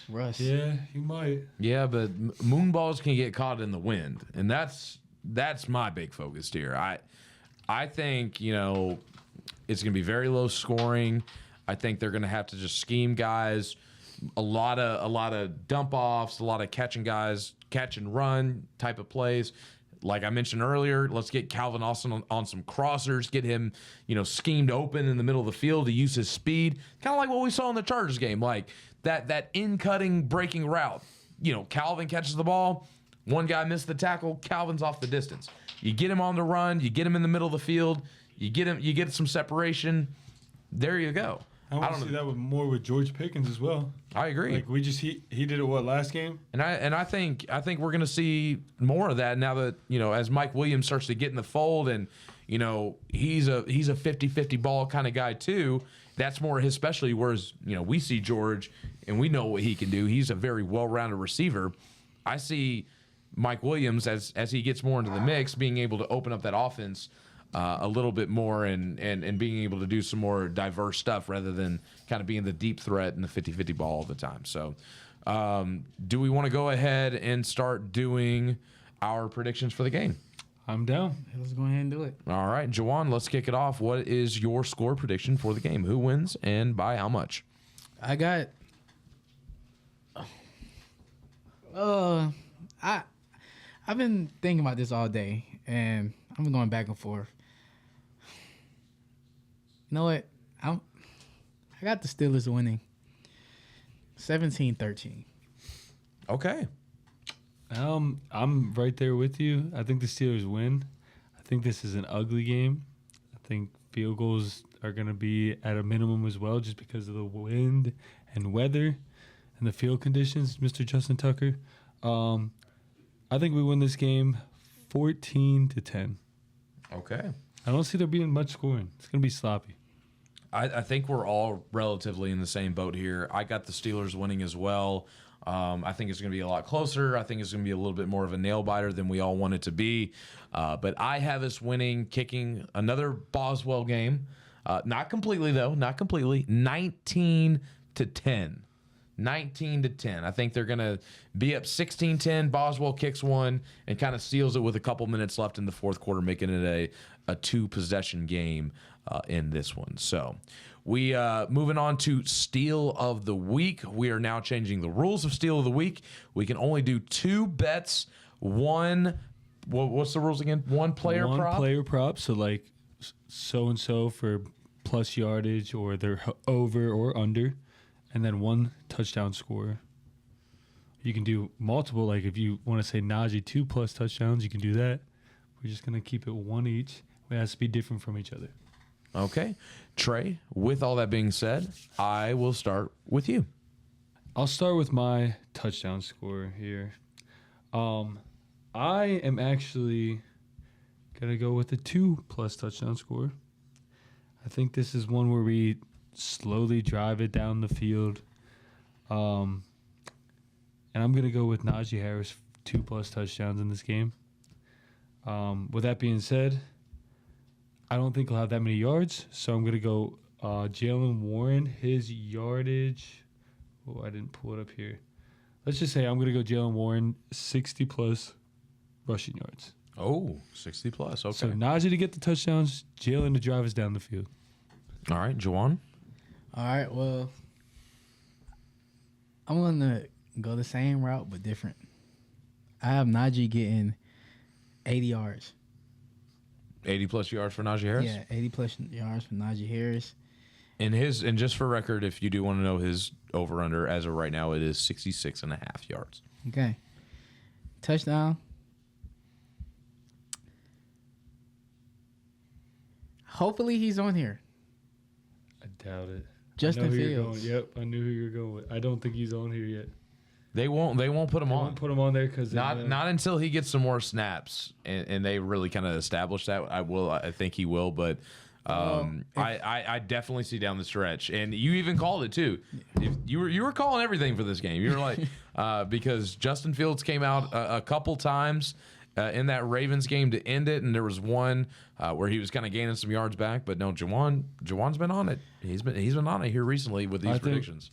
[SPEAKER 3] Russ.
[SPEAKER 2] Yeah, you might.
[SPEAKER 1] Yeah, but moon balls can get caught in the wind, and that's my big focus here. I think, it's going to be very low scoring. I think they're going to have to just scheme guys, a lot of dump offs, a lot of catch and run type of plays. Like I mentioned earlier, let's get Calvin Austin on some crossers, get him, schemed open in the middle of the field to use his speed, kind of like what we saw in the Chargers game, like that in-cutting breaking route. Calvin catches the ball, one guy missed the tackle, Calvin's off the distance. You get him on the run, you get him in the middle of the field, you get some separation. There you go.
[SPEAKER 2] I want to see that with George Pickens as well.
[SPEAKER 1] I agree.
[SPEAKER 2] Like he did it last game?
[SPEAKER 1] And I think we're going to see more of that now that, as Mike Williams starts to get in the fold and, he's a 50-50 ball kind of guy too. That's more his specialty, whereas, we see George and we know what he can do. He's a very well-rounded receiver. I see Mike Williams as he gets more into the mix, being able to open up that offense a little bit more and being able to do some more diverse stuff rather than kind of being the deep threat and the 50-50 ball all the time. So do we want to go ahead and start doing our predictions for the game?
[SPEAKER 2] I'm down.
[SPEAKER 3] Let's go ahead and do it.
[SPEAKER 1] All right, Jawan, let's kick it off. What is your score prediction for the game? Who wins and by how much?
[SPEAKER 3] I got... I've been thinking about this all day, and I'm going back and forth. You know what? I got the Steelers winning 17-13.
[SPEAKER 1] Okay.
[SPEAKER 2] I'm right there with you. I think the Steelers win. I think this is an ugly game. I think field goals are going to be at a minimum as well just because of the wind and weather and the field conditions, Mr. Justin Tucker. I think we win this game 14-10.
[SPEAKER 1] Okay.
[SPEAKER 2] I don't see there being much scoring. It's going to be sloppy.
[SPEAKER 1] I think we're all relatively in the same boat here. I got the Steelers winning as well. I think it's going to be a lot closer. I think it's going to be a little bit more of a nail biter than we all want it to be. But I have us winning, kicking another Boswell game. Not completely, though. Not completely. 19-10. 19-10. I think they're going to be up 16-10. Boswell kicks one and kind of seals it with a couple minutes left in the fourth quarter, making it a two-possession game in this one. So we moving on to Steal of the Week. We are now changing the rules of Steal of the Week. We can only do 2 bets, one. What's the rules again? One player prop?
[SPEAKER 2] One player prop. So like so-and-so for plus yardage or they're over or under. And then 1 touchdown scorer. You can do multiple. Like if you want to say Najee 2+ touchdowns, you can do that. We're just going to keep it 1 each. It has to be different from each other.
[SPEAKER 1] Okay. Trey, with all that being said, I will start with you.
[SPEAKER 2] I'll start with my touchdown scorer here. I am actually going to go with a 2+ touchdown scorer. I think this is one where we slowly drive it down the field. And I'm going to go with Najee Harris, 2+ touchdowns in this game. With that being said, I don't think he'll have that many yards, so I'm going to go Jalen Warren. His yardage, I didn't pull it up here. Let's just say I'm going to go Jalen Warren, 60+ rushing yards.
[SPEAKER 1] Oh, 60+. Okay.
[SPEAKER 2] So Najee to get the touchdowns, Jalen to drive us down the field.
[SPEAKER 1] All right, Juwan.
[SPEAKER 3] All right, well, I'm going to go the same route but different. I have Najee getting 80 yards.
[SPEAKER 1] 80+ yards for Najee Harris?
[SPEAKER 3] Yeah, 80+ yards for Najee Harris.
[SPEAKER 1] And just for record, if you do want to know his over-under, as of right now, it is 66.5 yards.
[SPEAKER 3] Okay. Touchdown. Hopefully he's on here.
[SPEAKER 2] I doubt it.
[SPEAKER 3] Justin
[SPEAKER 2] I know who you're
[SPEAKER 3] Fields.
[SPEAKER 2] going. Yep, I knew who you're going with. I don't think he's on here yet.
[SPEAKER 1] They won't put him
[SPEAKER 2] They
[SPEAKER 1] on.
[SPEAKER 2] won't put him on there because
[SPEAKER 1] Not until he gets some more snaps, and they really kind of establish that. I think he will, but I definitely see down the stretch, and you even called it too. If you were calling everything for this game. You were like because Justin Fields came out a couple times in that Ravens game to end it, and there was one where he was kind of gaining some yards back. But no, Jawan's been on it. He's been on it here recently with these predictions.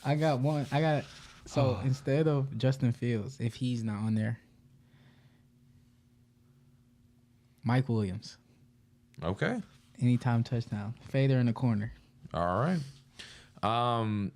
[SPEAKER 3] I got one. So instead of Justin Fields, if he's not on there, Mike Williams.
[SPEAKER 1] Okay.
[SPEAKER 3] Anytime touchdown. Fader in the corner.
[SPEAKER 1] All right.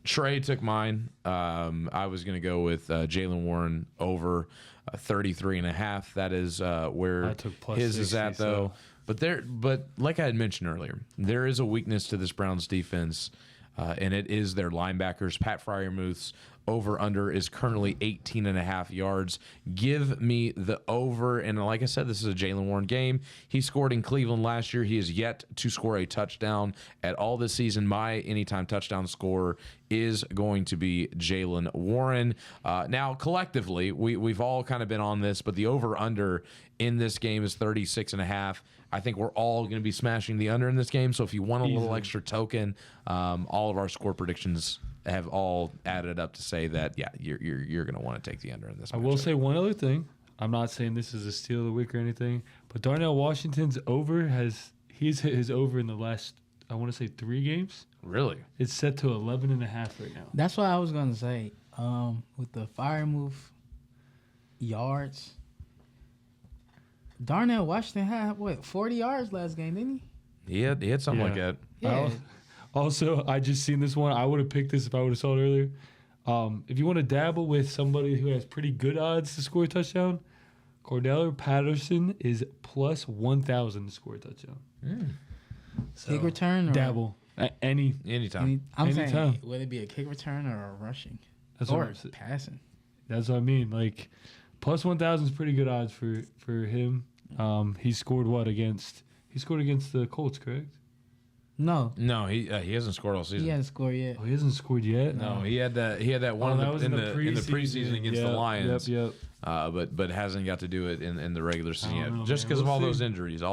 [SPEAKER 1] Trey took mine. I was going to go with Jalen Warren over 33.5. That is where
[SPEAKER 2] I took plus
[SPEAKER 1] his
[SPEAKER 2] 60,
[SPEAKER 1] is at, though.
[SPEAKER 2] so.
[SPEAKER 1] But like I had mentioned earlier, there is a weakness to this Browns defense, and it is their linebackers. Pat Freiermuth's over-under is currently 18.5 yards. Give me the over. And like I said, this is a Jalen Warren game. He scored in Cleveland last year. He has yet to score a touchdown at all this season. My anytime touchdown scorer is going to be Jalen Warren. Now, collectively, we've all kind of been on this, but the over-under in this game is 36.5. I think we're all going to be smashing the under in this game. So if you want a little extra token, all of our score predictions have all added up to say that, yeah, you're going to want to take the under in this matchup.
[SPEAKER 2] I will say one other thing. I'm not saying this is a steal of the week or anything, but Darnell Washington's over he's hit his over in the last, I want to say 3 games.
[SPEAKER 1] Really?
[SPEAKER 2] It's set to 11.5 right now.
[SPEAKER 3] That's what I was going to say. With the Freiermuth yards, Darnell Washington had, 40 yards last game, didn't he?
[SPEAKER 1] He had something like that.
[SPEAKER 3] Yeah.
[SPEAKER 2] Also, I just seen this one. I would have picked this if I would have saw it earlier. If you want to dabble with somebody who has pretty good odds to score a touchdown, Cordell Patterson is plus 1,000 to score a touchdown.
[SPEAKER 3] So, kick return or
[SPEAKER 2] dabble
[SPEAKER 1] Anytime.
[SPEAKER 3] I'm
[SPEAKER 2] Anytime.
[SPEAKER 3] saying, would it be a kick return or a rushing?
[SPEAKER 2] That's
[SPEAKER 3] or
[SPEAKER 2] what I'm saying.
[SPEAKER 3] passing?
[SPEAKER 2] That's what I mean. Like, plus 1,000 is pretty good odds for him. He scored against? He scored against the Colts, correct?
[SPEAKER 3] No,
[SPEAKER 1] he hasn't scored all season.
[SPEAKER 3] he hasn't scored yet.
[SPEAKER 2] Oh, he hasn't scored yet.
[SPEAKER 1] No, he had that one
[SPEAKER 2] that was
[SPEAKER 1] in the preseason against the
[SPEAKER 2] Yep,
[SPEAKER 1] Lions.
[SPEAKER 2] Yep.
[SPEAKER 1] But hasn't got to do it in the regular season
[SPEAKER 2] I
[SPEAKER 1] yet,
[SPEAKER 2] don't know,
[SPEAKER 1] just
[SPEAKER 2] man.
[SPEAKER 1] because of
[SPEAKER 2] We'll
[SPEAKER 1] all
[SPEAKER 2] see.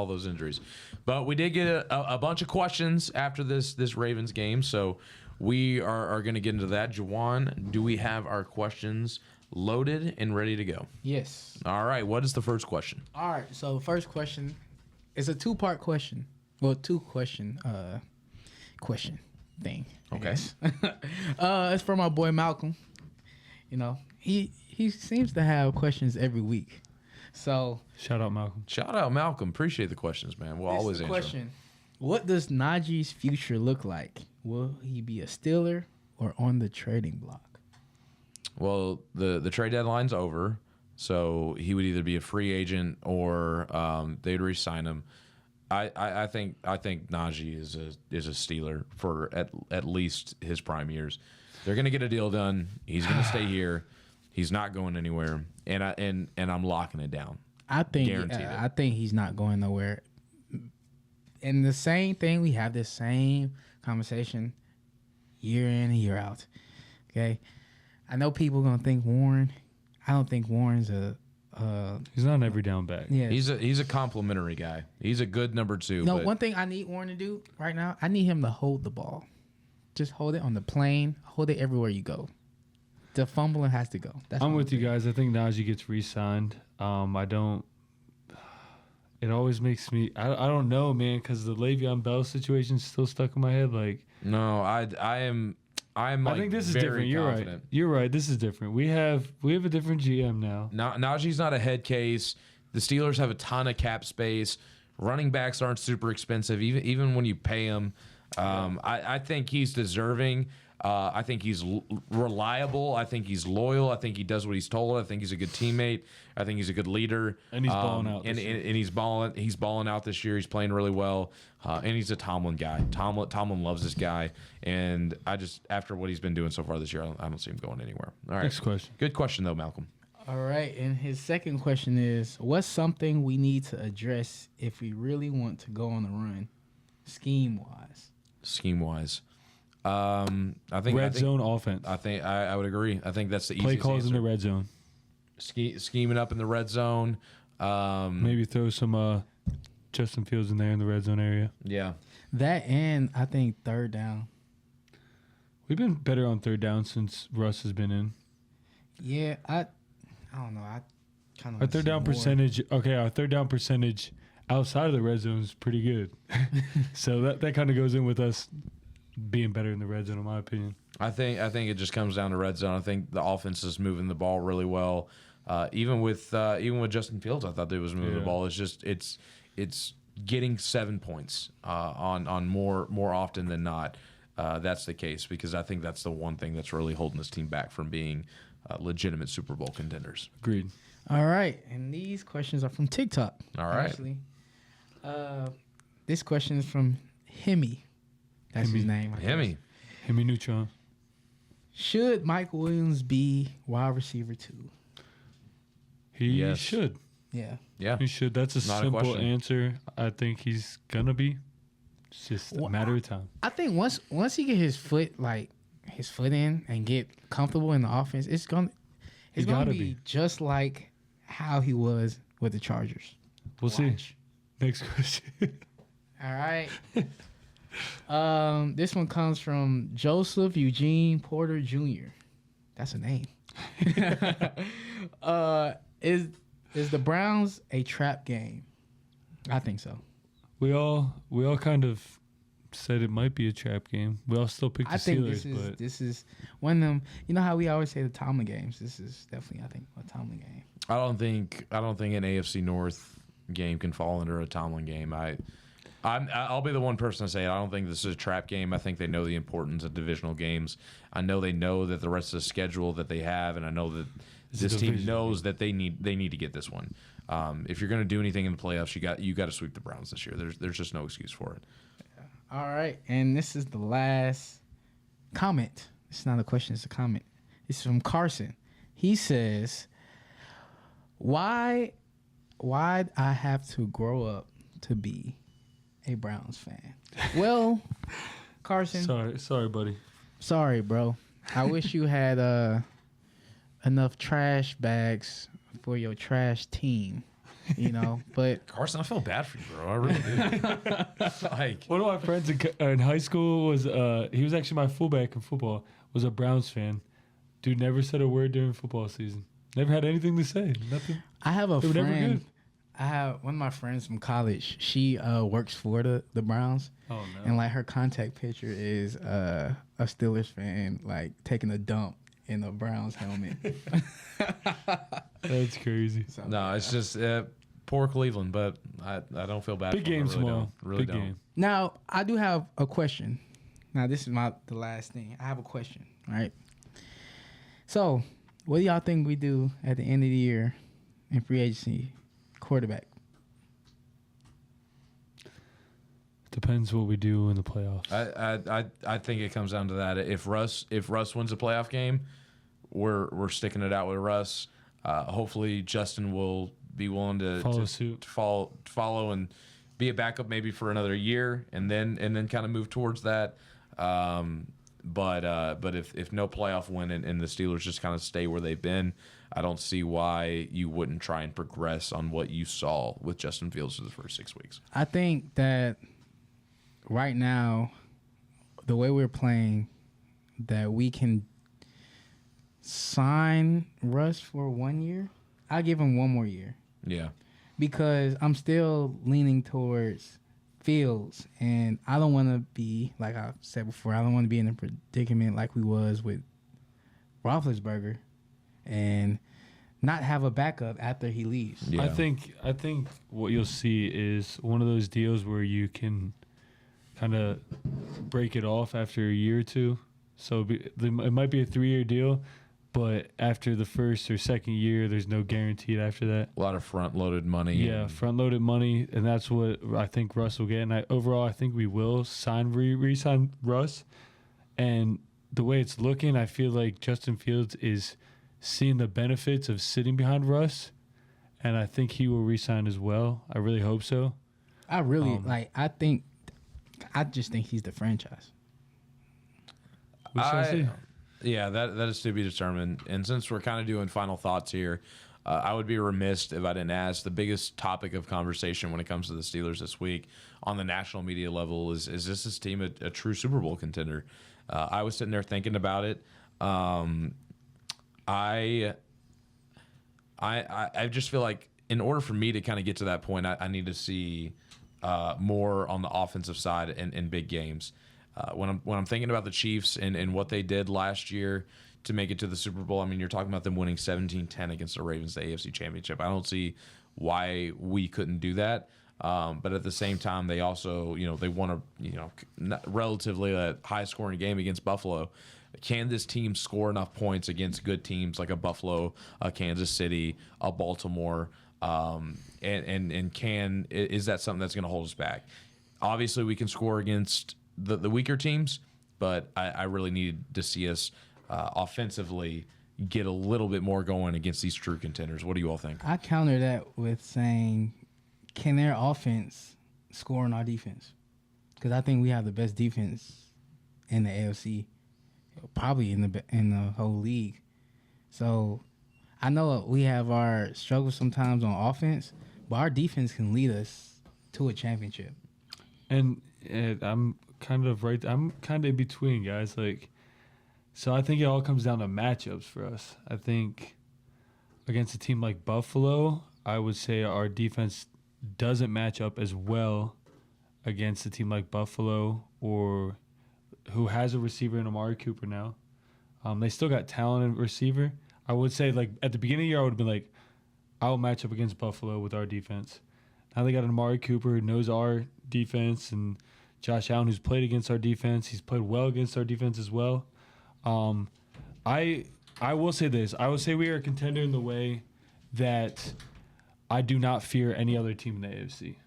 [SPEAKER 1] those injuries. But we did get a bunch of questions after this Ravens game, so we are going to get into that. Juwan, do we have our questions loaded and ready to go?
[SPEAKER 3] Yes.
[SPEAKER 1] All right. What is the first question?
[SPEAKER 3] All right. So the first question is a 2-part question. Well, 2-question question thing. I
[SPEAKER 1] Okay.
[SPEAKER 3] guess. It's from our boy Malcolm. You know, he seems to have questions every week. So
[SPEAKER 2] Shout out Malcolm.
[SPEAKER 1] Shout out Malcolm. Appreciate the questions, man. We'll
[SPEAKER 3] this
[SPEAKER 1] always
[SPEAKER 3] is the
[SPEAKER 1] answer.
[SPEAKER 3] question: what does Najee's future look like? Will he be a Steeler or on the trading block?
[SPEAKER 1] Well, the trade deadline's over, so he would either be a free agent or they'd re-sign him. I think Najee is a Steeler for at least his prime years. They're gonna get a deal done. He's gonna stay here. He's not going anywhere, and I'm locking it down.
[SPEAKER 3] I think
[SPEAKER 1] Guaranteed it.
[SPEAKER 3] I think he's not going nowhere. And the same thing, we have this same conversation year in and year out. Okay, I know people are gonna think Warren. I don't think Warren's a.
[SPEAKER 2] He's not an every down back.
[SPEAKER 3] Yeah,
[SPEAKER 1] He's a complimentary guy. He's a good number 2.
[SPEAKER 3] no,
[SPEAKER 1] but
[SPEAKER 3] one thing I need Warren to do right now, I need him to hold the ball. Just hold it on the plane. Hold it everywhere you go. The fumbling has to go. That's
[SPEAKER 2] I'm
[SPEAKER 3] my
[SPEAKER 2] with you
[SPEAKER 3] thing.
[SPEAKER 2] guys. I think Najee gets re-signed. I don't. It always makes me. I don't know, man, because the Le'Veon Bell situation's still stuck in my head. Like,
[SPEAKER 1] no, I'm like
[SPEAKER 2] I think this is
[SPEAKER 1] very
[SPEAKER 2] different. You're
[SPEAKER 1] confident.
[SPEAKER 2] right. You're right. This is different. We have a different GM now.
[SPEAKER 1] Najee's not a head case. The Steelers have a ton of cap space. Running backs aren't super expensive, even when you pay them. I think he's deserving. I think he's reliable. I think he's loyal. I think he does what he's told. I think he's a good teammate. I think he's a good leader.
[SPEAKER 2] And he's balling out
[SPEAKER 1] And
[SPEAKER 2] this year.
[SPEAKER 1] he's balling out this year. He's playing really well. And he's a Tomlin guy. Tomlin loves this guy. And after what he's been doing so far this year, I don't see him going anywhere. All right.
[SPEAKER 2] Next question.
[SPEAKER 1] Good question though, Malcolm.
[SPEAKER 3] All right, and his second question is, what's something we need to address if we really want to go on the run, scheme-wise?
[SPEAKER 1] Scheme-wise. I think
[SPEAKER 2] Red zone offense.
[SPEAKER 1] I would agree. I think that's the easiest
[SPEAKER 2] Play calls
[SPEAKER 1] answer.
[SPEAKER 2] in the red zone.
[SPEAKER 1] Scheming up in the red zone.
[SPEAKER 2] Maybe throw some Justin Fields in there in the red zone area.
[SPEAKER 1] Yeah.
[SPEAKER 3] That and I think third down.
[SPEAKER 2] We've been better on third down since Russ has been in.
[SPEAKER 3] Yeah, I don't know. I kind of
[SPEAKER 2] Our third down percentage. Okay, our third down percentage outside of the red zone is pretty good. So that kind of goes in with us being better in the red zone, in my opinion.
[SPEAKER 1] I think it just comes down to red zone. I think the offense is moving the ball really well. Even with Justin Fields, I thought they was moving the ball. It's just it's getting 7 points on more often than not. That's the case because I think that's the one thing that's really holding this team back from being legitimate Super Bowl contenders.
[SPEAKER 2] Agreed.
[SPEAKER 3] All right, and these questions are from TikTok.
[SPEAKER 1] All right.
[SPEAKER 3] Actually. This question is from Hemi. That's his name. I guess.
[SPEAKER 1] Hemi.
[SPEAKER 2] Hemi Neutron.
[SPEAKER 3] Should Mike Williams be wide receiver 2?
[SPEAKER 2] He
[SPEAKER 1] Yes.
[SPEAKER 2] should.
[SPEAKER 3] Yeah.
[SPEAKER 1] Yeah.
[SPEAKER 2] He should. That's a
[SPEAKER 1] Not a
[SPEAKER 2] simple
[SPEAKER 1] question.
[SPEAKER 2] answer. I think he's gonna be. It's just a
[SPEAKER 3] Well,
[SPEAKER 2] matter of time.
[SPEAKER 3] I think once he get his foot in and get comfortable in the offense, it's gonna
[SPEAKER 2] gotta
[SPEAKER 3] be
[SPEAKER 2] be.
[SPEAKER 3] just like how he was with the Chargers.
[SPEAKER 2] We'll see.
[SPEAKER 3] Watch.
[SPEAKER 2] Next question.
[SPEAKER 3] All right. This one comes from Joseph Eugene Porter Jr. That's a name. Is the Browns a trap game? I think so.
[SPEAKER 2] we all kind of said it might be a trap game. We all still picked the
[SPEAKER 3] I think
[SPEAKER 2] Steelers,
[SPEAKER 3] this is one of them. You know how we always say the Tomlin games. This is definitely, I think, a Tomlin game.
[SPEAKER 1] I don't think an AFC North game can fall under a Tomlin game. I'll be the one person to say it. I don't think this is a trap game. I think they know the importance of divisional games. I know they know that the rest of the schedule that they have, and I know that this team knows that they need to get this one. If you're going to do anything in the playoffs, you got to sweep the Browns this year. There's just no excuse for it.
[SPEAKER 3] All right, and this is the last comment. It's not a question; it's a comment. It's from Carson. He says, "Why'd I have to grow up to be a Browns fan. Well, Carson.
[SPEAKER 2] Sorry, buddy.
[SPEAKER 3] Sorry, bro. I wish you had enough trash bags for your trash team. You know, but
[SPEAKER 1] Carson, I feel bad for you, bro. I really do. Like,
[SPEAKER 2] one of my friends in high school was he was actually my fullback in football. Was a Browns fan. Dude never said a word during football season. Never had anything to say. Nothing.
[SPEAKER 3] I have a
[SPEAKER 2] They were never
[SPEAKER 3] friend.
[SPEAKER 2] good.
[SPEAKER 3] I have one of my friends from college. She works for the Browns,
[SPEAKER 2] Oh no.
[SPEAKER 3] and like her contact picture is a Steelers fan like taking a dump in a Browns helmet.
[SPEAKER 2] That's crazy.
[SPEAKER 3] So,
[SPEAKER 1] no, it's just poor Cleveland, but I don't feel bad.
[SPEAKER 2] Big
[SPEAKER 1] for them.
[SPEAKER 2] game
[SPEAKER 1] I really
[SPEAKER 2] tomorrow.
[SPEAKER 1] don't. Really
[SPEAKER 2] Big
[SPEAKER 1] don't.
[SPEAKER 2] game.
[SPEAKER 3] Now I do have a question. Now this is the last thing. I have a question. All right. So, what do y'all think we do at the end of the year in free agency, quarterback?
[SPEAKER 2] Depends what we do in the playoffs.
[SPEAKER 1] I think it comes down to that. If Russ wins a playoff game, we're sticking it out with Russ. Hopefully Justin will be willing to
[SPEAKER 2] Follow suit.
[SPEAKER 1] follow and be a backup maybe for another year, and then kind of move towards that. But if no playoff win and the Steelers just kind of stay where they've been, I don't see why you wouldn't try and progress on what you saw with Justin Fields for the first 6 weeks.
[SPEAKER 3] I think that right now, the way we're playing, that we can sign Russ for 1 year. I'll give him 1 more year
[SPEAKER 1] Yeah.
[SPEAKER 3] because I'm still leaning towards Fields, and I don't want to be, like I said before, I don't want to be in a predicament like we was with Roethlisberger and not have a backup after he leaves.
[SPEAKER 1] Yeah.
[SPEAKER 2] I think what you'll see is one of those deals where you can kind of break it off after a year or two. So it might be a 3-year deal, but after the first or second year, there's no guaranteed after that.
[SPEAKER 1] A lot of front-loaded money.
[SPEAKER 2] Yeah, front-loaded money, and that's what I think Russ will get. And overall, I think we will re-sign Russ. And the way it's looking, I feel like Justin Fields is seeing the benefits of sitting behind Russ, and I think he will re-sign as well. I really hope so.
[SPEAKER 3] I really I just think he's the franchise.
[SPEAKER 2] We shall see.
[SPEAKER 1] Yeah, that is to be determined. And since we're kind of doing final thoughts here, I would be remiss if I didn't ask the biggest topic of conversation when it comes to the Steelers this week on the national media level is this team a true Super Bowl contender? I was sitting there thinking about it. I just feel like in order for me to kind of get to that point, I need to see more on the offensive side in big games. When I'm thinking about the Chiefs and what they did last year to make it to the Super Bowl, I mean, you're talking about them winning 17-10 against the Ravens, the AFC Championship. I don't see why we couldn't do that. But at the same time, they also, they won a relatively high-scoring game against Buffalo. Can this team score enough points against good teams like a Buffalo, a Kansas City, a Baltimore? Is that something that's going to hold us back? Obviously, we can score against the weaker teams, but I really need to see us offensively get a little bit more going against these true contenders. What do you all think?
[SPEAKER 3] I counter that with saying, can their offense score on our defense? Because I think we have the best defense in the AFC, probably in the whole league. So I know we have our struggles sometimes on offense, but our defense can lead us to a championship.
[SPEAKER 2] And I'm kind of in between, guys. So I think it all comes down to matchups for us. I think against a team like Buffalo, I would say our defense doesn't match up as well against a team like Buffalo or who has a receiver in Amari Cooper now. They still got talent in receiver. I would say, at the beginning of the year, I would have been like, I'll match up against Buffalo with our defense. Now they got an Amari Cooper who knows our defense, and Josh Allen who's played against our defense. He's played well against our defense as well. I will say this. I will say we are a contender in the way that I do not fear any other team in the AFC.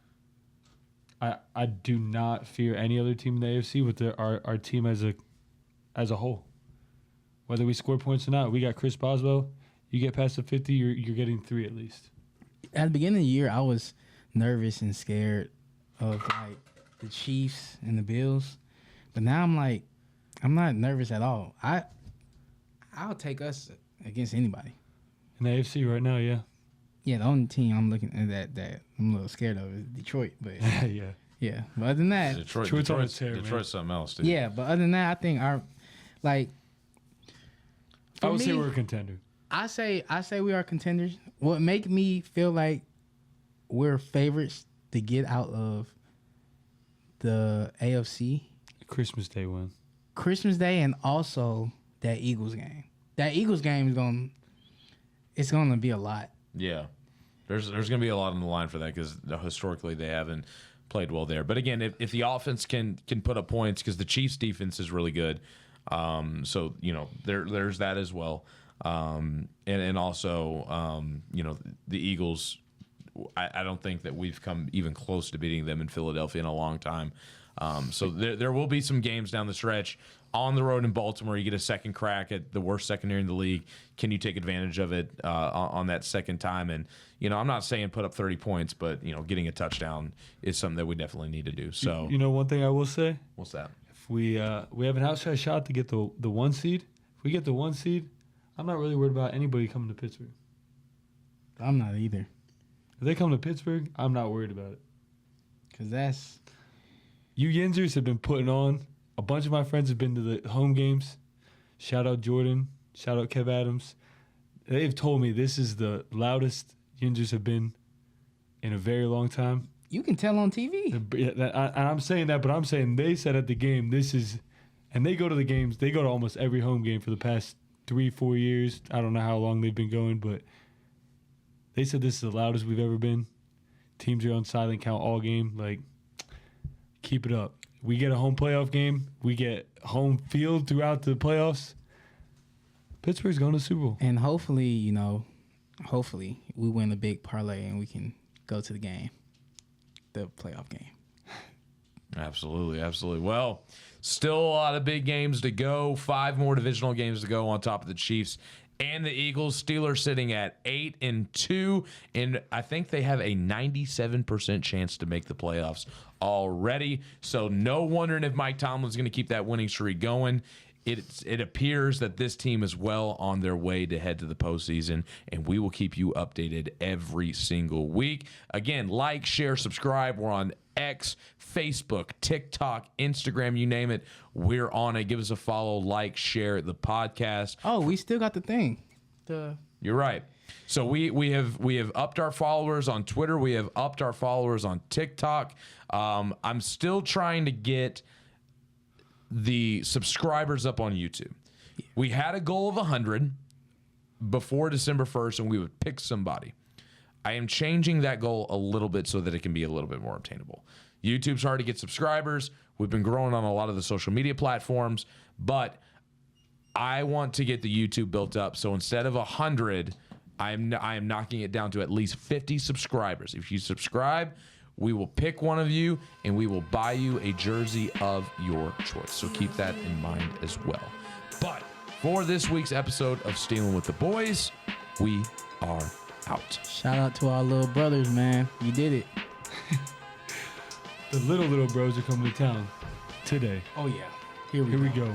[SPEAKER 2] I do not fear any other team in the AFC with our team as a whole. Whether we score points or not, we got Chris Boswell. You get past the 50, you're getting 3 at least.
[SPEAKER 3] At the beginning of the year, I was nervous and scared of the Chiefs and the Bills. But now I'm like, I'm not nervous at all. I'll take us against anybody.
[SPEAKER 2] In the AFC right now, yeah.
[SPEAKER 3] Yeah, the only team I'm looking at that I'm a little scared of is Detroit. But
[SPEAKER 2] Yeah.
[SPEAKER 3] yeah, but other than that,
[SPEAKER 2] Detroit's on a tear, man.
[SPEAKER 1] Detroit's something else, dude.
[SPEAKER 3] yeah. But other than that, I think our like.
[SPEAKER 2] I
[SPEAKER 3] For
[SPEAKER 2] would say
[SPEAKER 3] me,
[SPEAKER 2] we're a contender.
[SPEAKER 3] I say we are contenders. What make me feel like we're favorites to get out of the AFC
[SPEAKER 2] Christmas Day win.
[SPEAKER 3] Christmas Day and also that Eagles game. That Eagles game is gonna be a lot.
[SPEAKER 1] Yeah. There's going to be a lot on the line for that because historically they haven't played well there. But again, if the offense can put up points, because the Chiefs' defense is really good, so there's that as well, and also the Eagles. I don't think that we've come even close to beating them in Philadelphia in a long time. So there will be some games down the stretch on the road in Baltimore. You get a second crack at the worst secondary in the league. Can you take advantage of it on that second time? And I'm not saying put up 30 points, but getting a touchdown is something that we definitely need to do. So
[SPEAKER 2] one thing I will say.
[SPEAKER 1] What's that?
[SPEAKER 2] If we have an outside shot to get the 1 seed. If we get the 1 seed, I'm not really worried about anybody coming to Pittsburgh.
[SPEAKER 3] I'm not either.
[SPEAKER 2] If they come to Pittsburgh, I'm not worried about it.
[SPEAKER 3] Cause that's
[SPEAKER 2] You Yinzers have been putting on. A bunch of my friends have been to the home games. Shout out Jordan. Shout out Kev Adams. They've told me this is the loudest Yinzers have been in a very long time.
[SPEAKER 3] you can tell on TV.
[SPEAKER 2] I'm saying that, but I'm saying they said at the game, and they go to the games. They go to almost every home game for the past 3-4 years. I don't know how long they've been going, but they said this is the loudest we've ever been. Teams are on silent count all game. Like, keep it up. We get a home playoff game. We get home field throughout the playoffs. Pittsburgh's going to the Super Bowl.
[SPEAKER 3] And hopefully, hopefully we win a big parlay and we can go to the game, the playoff game.
[SPEAKER 1] Absolutely, absolutely. Well, still a lot of big games to go. 5 more divisional games to go on top of the Chiefs and the Eagles. Steelers sitting at 8-2, and I think they have a 97% chance to make the playoffs already. So no wondering if Mike Tomlin's going to keep that winning streak going. It appears that this team is well on their way to head to the postseason, and we will keep you updated every single week. Again, like, share, subscribe. We're on X, Facebook, TikTok, Instagram, you name it. We're on it. Give us a follow, like, share the podcast.
[SPEAKER 3] Oh, we still got the thing.
[SPEAKER 1] You're right. So we have upped our followers on Twitter. We have upped our followers on TikTok. I'm still trying to get the subscribers up on YouTube. We had a goal of 100 before December 1st, and we would pick somebody. I am changing that goal a little bit so that it can be a little bit more obtainable. YouTube's hard to get subscribers. We've been growing on a lot of the social media platforms, but I want to get the YouTube built up. So instead of 100, I am knocking it down to at least 50 subscribers. If you subscribe, we will pick one of you, and we will buy you a jersey of your choice. So keep that in mind as well. But for this week's episode of Stealing with the Boys, we are out.
[SPEAKER 3] Shout out to our little brothers, man. You did it.
[SPEAKER 2] The little bros are coming to town today.
[SPEAKER 3] Oh, yeah. Here we go.